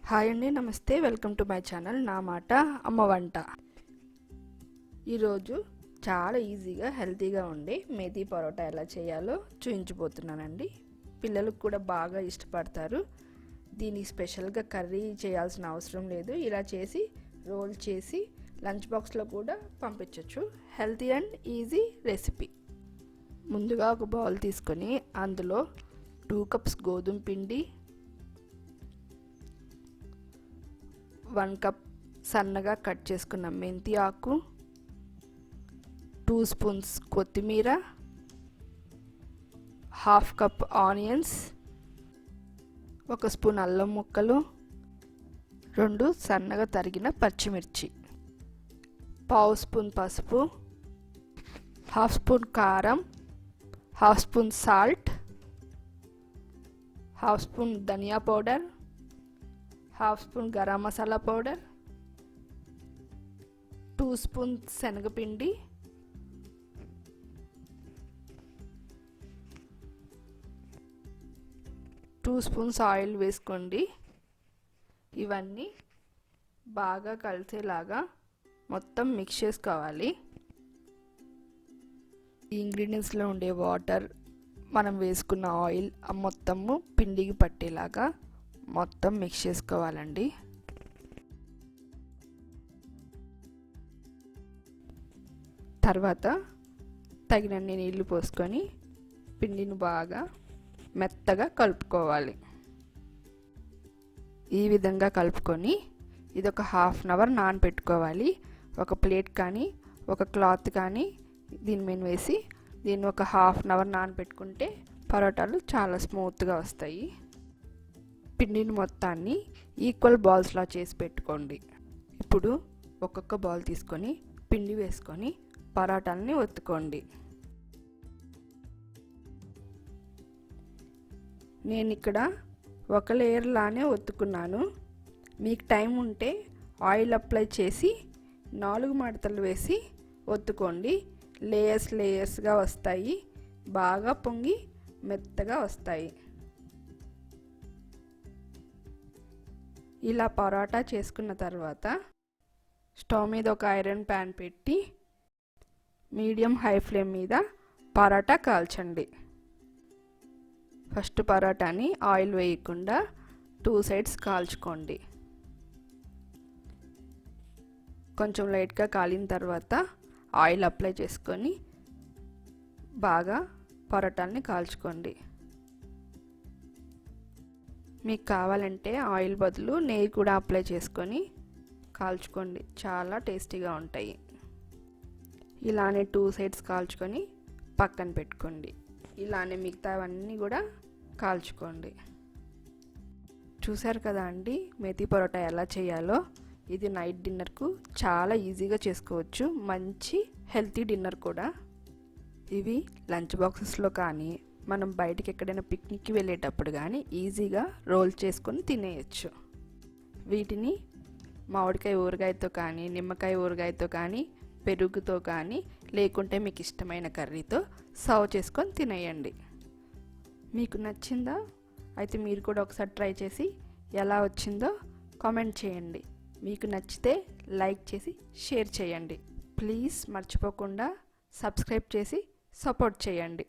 Hi అండి, నమస్తే. Welcome to my channel నా మాట అమ్మ వంట. ఈరోజు చాలా ఈజీగా హెల్తీగా ఉండే మేథీ పరోటా ఎలా చేయాలో చూపించబోతున్నానండి. పిల్లలకు కూడా బాగా ఇష్టపడతారు. దీనికి స్పెషల్గా కర్రీ చేయాల్సిన అవసరం లేదు. ఇలా చేసి రోల్ చేసి లంచ్ బాక్స్లో కూడా పంపించవచ్చు. Healthy and easy recipe. ముందుగా ఒక బౌల్ తీసుకొని అందులో 2 కప్స్ గోధుమ పిండి, 1 కప్ సన్నగా కట్ చేసుకున్న మెంతి ఆకు, 2 స్పూన్స్ కొత్తిమీర, 1/2 కప్ ఆనియన్స్, 1 స్పూన్ అల్లం ముక్కలు, 2 సన్నగా తరిగిన పచ్చిమిర్చి, 1/2 స్పూన్ పసుపు, 1/2 స్పూన్ కారం, 1/2 స్పూన్ సాల్ట్, 1/2 స్పూన్ ధనియా powder, 1/2 spoon garam masala powder, 2 spoon శనగపిండి, 2 స్పూన్స్ ఆయిల్ వేసుకోండి. ఇవన్నీ బాగా కలిసేలాగా మొత్తం మిక్స్ చేసుకోవాలి. ఈ ఇంగ్రీడియంట్స్లో ఉండే వాటర్, మనం వేసుకున్న ఆయిల్ మొత్తము పిండికి పట్టేలాగా మొత్తం మిక్స్ చేసుకోవాలండి. తర్వాత తగినన్ని నీళ్లు పోసుకొని పిండిని బాగా మెత్తగా కలుపుకోవాలి. ఈ విధంగా కలుపుకొని ఇది ఒక 1/2 అవర్ నానబెట్టుకోవాలి. ఒక ప్లేట్ కానీ ఒక క్లాత్ కానీ దీని మీద వేసి దీన్ని ఒక 1/2 అవర్ నానబెట్టుకుంటే పరోటాలు చాలా స్మూత్గా వస్తాయి. పిండిని మొత్తాన్ని ఈక్వల్ బాల్స్లా చేసి పెట్టుకోండి. ఇప్పుడు ఒక్కొక్క బాల్ తీసుకొని పిండి వేసుకొని పరోటాలని ఒత్తుకోండి. నేను ఇక్కడ ఒక లేయర్ లానే ఒత్తుకున్నాను. మీకు టైం ఉంటే ఆయిల్ అప్లై చేసి 4 మడతలు వేసి ఒత్తుకోండి. లేయర్స్గా వస్తాయి. బాగా పొంగి మెత్తగా వస్తాయి. ఇలా పరోటా చేసుకున్న తర్వాత స్టవ్ మీద ఒక ఐరన్ ప్యాన్ పెట్టి మీడియం హై ఫ్లేమ్ మీద పరోటా కాల్చండి. ఫస్ట్ పరోటాని ఆయిల్ వేయకుండా 2 సైడ్స్ కాల్చుకోండి. కొంచెం లైట్గా కాలిన తర్వాత ఆయిల్ అప్లై చేసుకొని బాగా పరోటాని కాల్చుకోండి. మీకు కావాలంటే ఆయిల్ బదులు నెయ్యి కూడా అప్లై చేసుకొని కాల్చుకోండి. చాలా టేస్టీగా ఉంటాయి. ఇలానే 2 సైడ్స్ కాల్చుకొని పక్కన పెట్టుకోండి. ఇలానే మిగతావన్నీ కూడా కాల్చుకోండి. చూసారు కదా అండి మేథీ పరోటా ఎలా చేయాలో. ఇది నైట్ డిన్నర్కు చాలా ఈజీగా చేసుకోవచ్చు. మంచి హెల్తీ డిన్నర్ కూడా. ఇవి లంచ్ బాక్సెస్లో కానీ మనం బయటికి ఎక్కడైనా పిక్నిక్కి వెళ్ళేటప్పుడు కానీ ఈజీగా రోల్ చేసుకొని తినేయచ్చు. వీటిని మామిడికాయ ఊరగాయతో కానీ నిమ్మకాయ ఊరగాయతో కానీ పెరుగుతో కానీ లేకుంటే మీకు ఇష్టమైన కర్రీతో సర్వ్ చేసుకొని తినేయండి. మీకు నచ్చిందా? అయితే మీరు కూడా ఒకసారి ట్రై చేసి ఎలా వచ్చిందో కామెంట్ చేయండి. మీకు నచ్చితే లైక్ చేసి షేర్ చేయండి. ప్లీజ్ మర్చిపోకుండా సబ్స్క్రైబ్ చేసి సపోర్ట్ చేయండి.